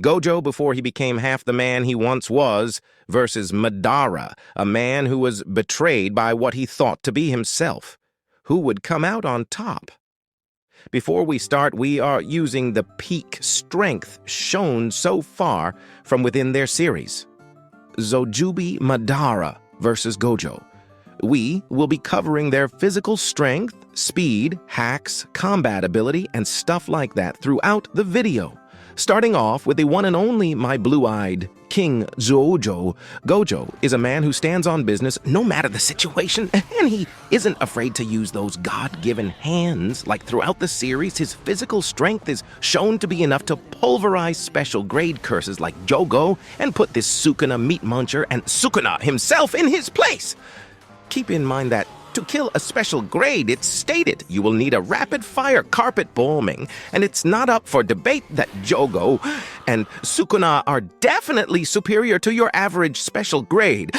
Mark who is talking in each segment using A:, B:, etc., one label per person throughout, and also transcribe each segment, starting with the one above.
A: Gojo before he became half the man he once was, versus Madara, a man who was betrayed by what he thought to be himself. Who would come out on top? Before we start, we are using the peak strength shown so far from within their series. Zojubi Madara versus Gojo. We will be covering their physical strength, speed, hacks, combat ability, and stuff like that throughout the video. Starting off with the one and only my blue-eyed King Gojo. Gojo is a man who stands on business no matter the situation, and he isn't afraid to use those God-given hands. Like throughout the series, his physical strength is shown to be enough to pulverize special grade curses like Jogo and put this Sukuna meat muncher and Sukuna himself in his place. Keep in mind that to kill a special grade, it's stated you will need a rapid-fire carpet bombing, and it's not up for debate that Jogo and Sukuna are definitely superior to your average special grade.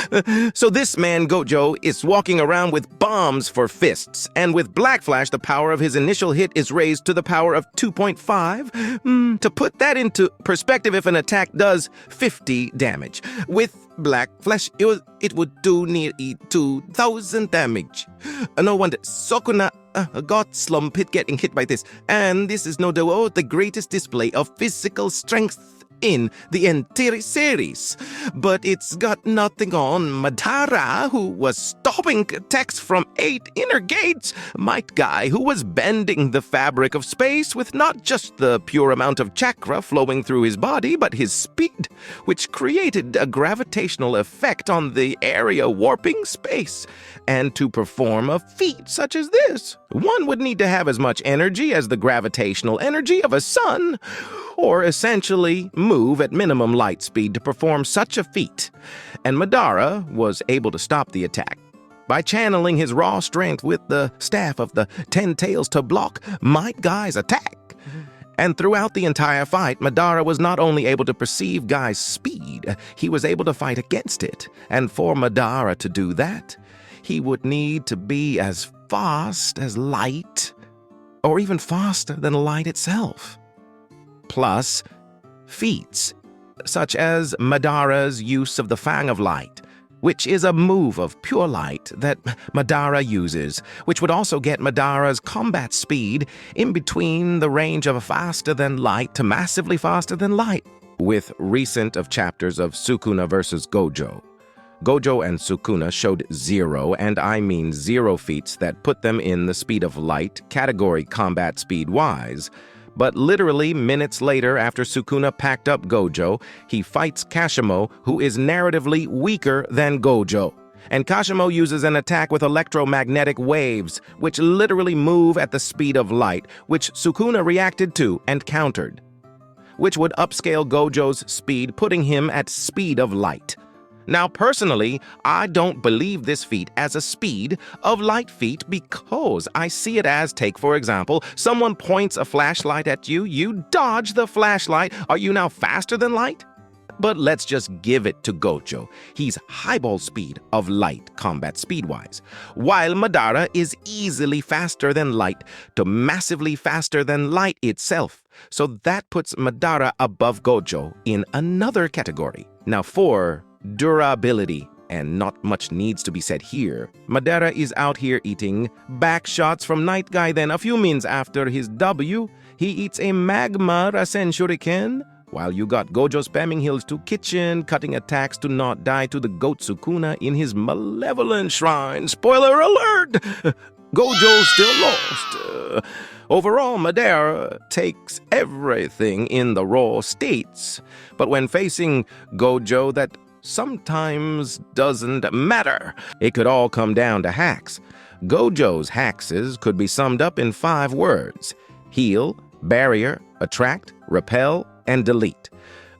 A: So this man, Gojo, is walking around with bombs for fists, and with Black Flash, the power of his initial hit is raised to the power of 2.5. To put that into perspective, if an attack does 50 damage, with Black Flash, it would do nearly 2,000 damage. No wonder Sukuna got slumped getting hit by this. And this is no doubt the greatest display of physical strength in the entire series. But it's got nothing on Madara, who was stopping attacks from 8 inner gates. Might Guy, who was bending the fabric of space with not just the pure amount of chakra flowing through his body, but his speed, which created a gravitational effect on the area warping space. And to perform a feat such as this, one would need to have as much energy as the gravitational energy of a sun, or essentially move at minimum light speed to perform such a feat. And Madara was able to stop the attack by channeling his raw strength with the staff of the 10 tails to block Might Guy's attack. And throughout the entire fight, Madara was not only able to perceive Guy's speed, he was able to fight against it. And for Madara to do that, he would need to be as fast as light, or even faster than light itself. Plus, feats, such as Madara's use of the Fang of Light, which is a move of pure light that Madara uses, which would also get Madara's combat speed in between the range of faster than light to massively faster than light. With recent of chapters of Sukuna versus Gojo, Gojo and Sukuna showed zero, and I mean zero feats that put them in the speed of light category combat speed-wise. But literally minutes later, after Sukuna packed up Gojo, he fights Kashimo, who is narratively weaker than Gojo. And Kashimo uses an attack with electromagnetic waves, which literally move at the speed of light, which Sukuna reacted to and countered, which would upscale Gojo's speed, putting him at speed of light. Now, personally, I don't believe this feat as a speed of light feat because I see it as, take for example, someone points a flashlight at you, you dodge the flashlight. Are you now faster than light? But let's just give it to Gojo. He's highball speed of light combat speed-wise, while Madara is easily faster than light to massively faster than light itself. So that puts Madara above Gojo in another category. Now for durability, and not much needs to be said here, Madara is out here eating back shots from Night Guy. Then a few minutes after his W, he eats a Magma Rasen Shuriken, while you got Gojo spamming heals to kitchen, cutting attacks to not die to the goat Sukuna in his malevolent shrine. Spoiler alert! Gojo still lost. Overall, Madara takes everything in the raw states, but when facing Gojo, that sometimes doesn't matter. It could all come down to hacks. Gojo's haxes could be summed up in 5 words: heal, barrier, attract, repel, and delete.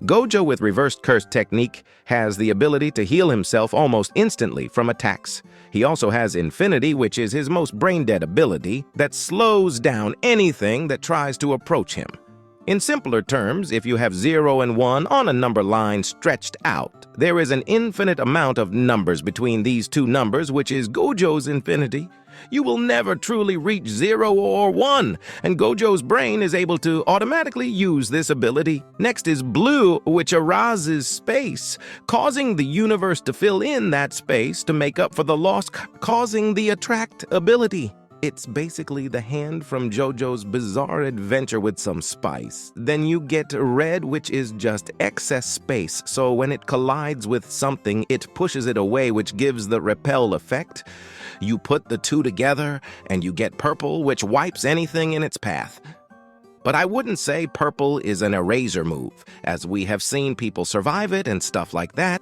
A: Gojo with reversed curse technique has the ability to heal himself almost instantly from attacks. He also has Infinity, which is his most brain-dead ability that slows down anything that tries to approach him. In simpler terms, if you have 0 and 1 on a number line stretched out, there is an infinite amount of numbers between these two numbers, which is Gojo's Infinity. You will never truly reach 0 or 1, and Gojo's brain is able to automatically use this ability. Next is blue, which arouses space, causing the universe to fill in that space to make up for the loss, causing the attract ability. It's basically the hand from Jojo's bizarre adventure with some spice. Then you get red, which is just excess space, so when it collides with something, it pushes it away, which gives the repel effect. You put the two together, and you get purple, which wipes anything in its path. But I wouldn't say purple is an eraser move, as we have seen people survive it and stuff like that.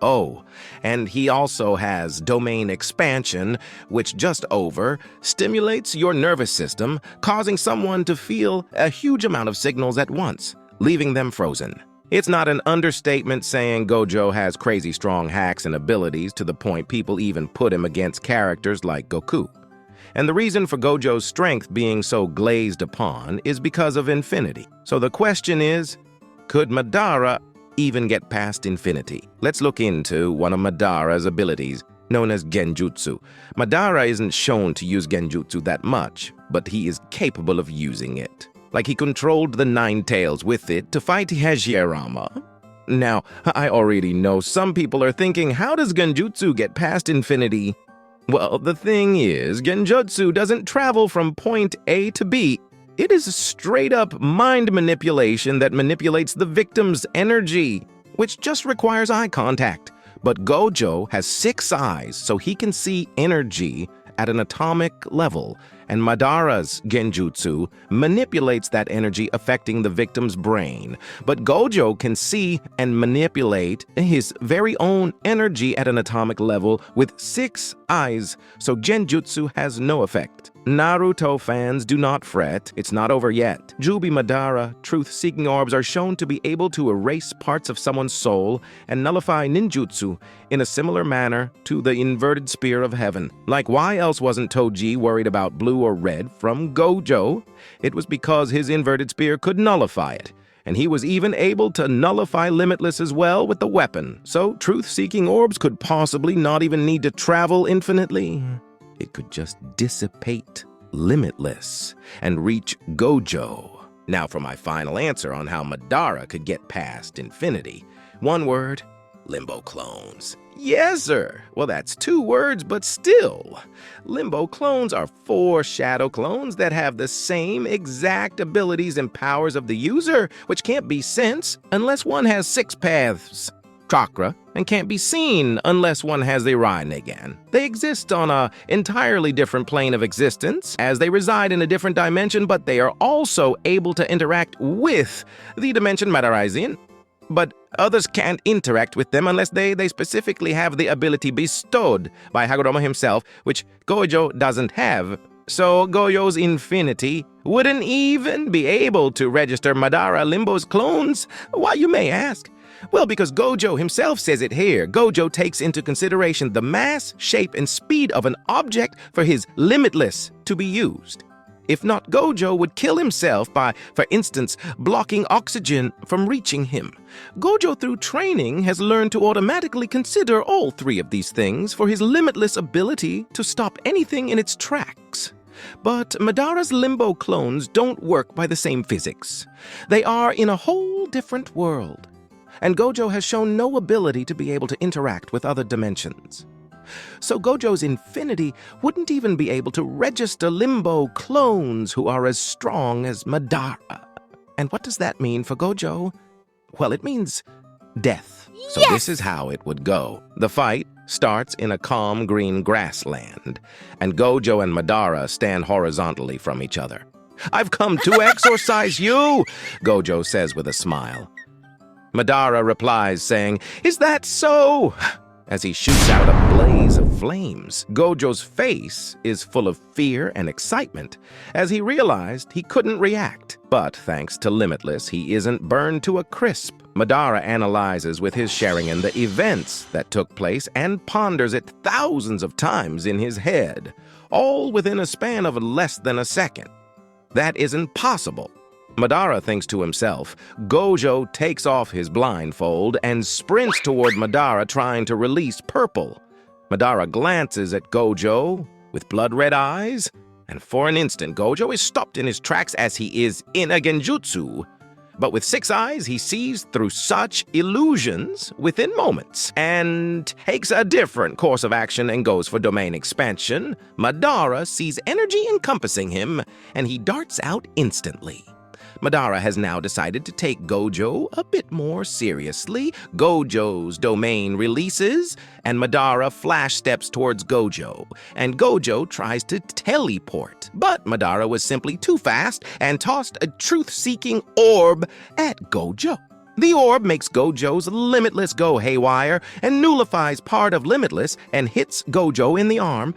A: Oh, and he also has domain expansion, which just over stimulates your nervous system, causing someone to feel a huge amount of signals at once, leaving them frozen. It's not an understatement saying Gojo has crazy strong hacks and abilities to the point people even put him against characters like Goku. And the reason for Gojo's strength being so glazed upon is because of infinity. So the question is, could Madara even get past infinity? Let's look into one of Madara's abilities, known as Genjutsu. Madara isn't shown to use Genjutsu that much, but he is capable of using it. Like he controlled the Nine Tails with it to fight Hashirama. Now, I already know some people are thinking, how does Genjutsu get past infinity? Well, the thing is, Genjutsu doesn't travel from point A to B. It is straight-up mind manipulation that manipulates the victim's energy, which just requires eye contact. But Gojo has 6 eyes, so he can see energy at an atomic level, and Madara's Genjutsu manipulates that energy affecting the victim's brain. But Gojo can see and manipulate his very own energy at an atomic level with 6 eyes, so Genjutsu has no effect. Naruto fans, do not fret, it's not over yet. Jubi Madara, truth-seeking orbs are shown to be able to erase parts of someone's soul and nullify ninjutsu in a similar manner to the inverted spear of heaven. Like, why else wasn't Toji worried about blue or red from Gojo? It was because his inverted spear could nullify it, and he was even able to nullify Limitless as well with the weapon. So truth-seeking orbs could possibly not even need to travel infinitely. It could just dissipate Limitless and reach Gojo. Now for my final answer on how Madara could get past infinity. One word: Limbo clones. Yes, sir. Well, that's 2 words, but still. Limbo clones are 4 shadow clones that have the same exact abilities and powers of the user, which can't be sensed unless one has 6 paths, chakra, and can't be seen unless one has the Rinnegan. They exist on an entirely different plane of existence, as they reside in a different dimension, but they are also able to interact with the dimension Madara. But others can't interact with them unless they specifically have the ability bestowed by Hagoromo himself, which Gojo doesn't have. So Gojo's infinity wouldn't even be able to register Madara Limbo's clones? Why, you may ask? Well, because Gojo himself says it here. Gojo takes into consideration the mass, shape, and speed of an object for his Limitless to be used. If not, Gojo would kill himself by, for instance, blocking oxygen from reaching him. Gojo, through training, has learned to automatically consider all 3 of these things for his limitless ability to stop anything in its tracks. But Madara's Limbo clones don't work by the same physics. They are in a whole different world, and Gojo has shown no ability to be able to interact with other dimensions. So Gojo's infinity wouldn't even be able to register Limbo clones who are as strong as Madara. And what does that mean for Gojo? Well, it means death. So this is how it would go. The fight starts in a calm green grassland, and Gojo and Madara stand horizontally from each other. "I've come to exorcise you," Gojo says with a smile. Madara replies saying, "Is that so?" as he shoots out a blaze of flames. Gojo's face is full of fear and excitement, as he realized he couldn't react. But thanks to Limitless, he isn't burned to a crisp. Madara analyzes with his Sharingan the events that took place and ponders it thousands of times in his head, all within a span of less than a second. That isn't possible. Madara thinks to himself. Gojo takes off his blindfold and sprints toward Madara, trying to release purple. Madara glances at Gojo with blood-red eyes, and for an instant Gojo is stopped in his tracks as he is in a genjutsu. But with 6 eyes, he sees through such illusions within moments and takes a different course of action and goes for domain expansion. Madara sees energy encompassing him, and he darts out instantly. Madara has now decided to take Gojo a bit more seriously. Gojo's domain releases, and Madara flash steps towards Gojo, and Gojo tries to teleport. But Madara was simply too fast and tossed a truth-seeking orb at Gojo. The orb makes Gojo's Limitless go haywire and nullifies part of Limitless and hits Gojo in the arm.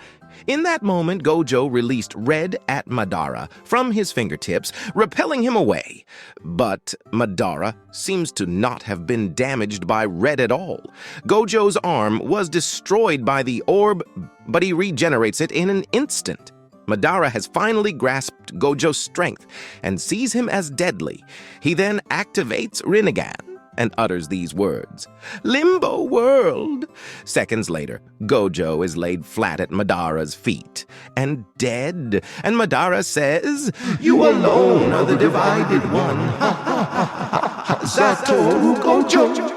A: In that moment, Gojo released Red at Madara from his fingertips, repelling him away. But Madara seems to not have been damaged by Red at all. Gojo's arm was destroyed by the orb, but he regenerates it in an instant. Madara has finally grasped Gojo's strength and sees him as deadly. He then activates Rinnegan and utters these words, "Limbo World." Seconds later, Gojo is laid flat at Madara's feet and dead, and Madara says, "You alone are the divided one. Satoru Gojo."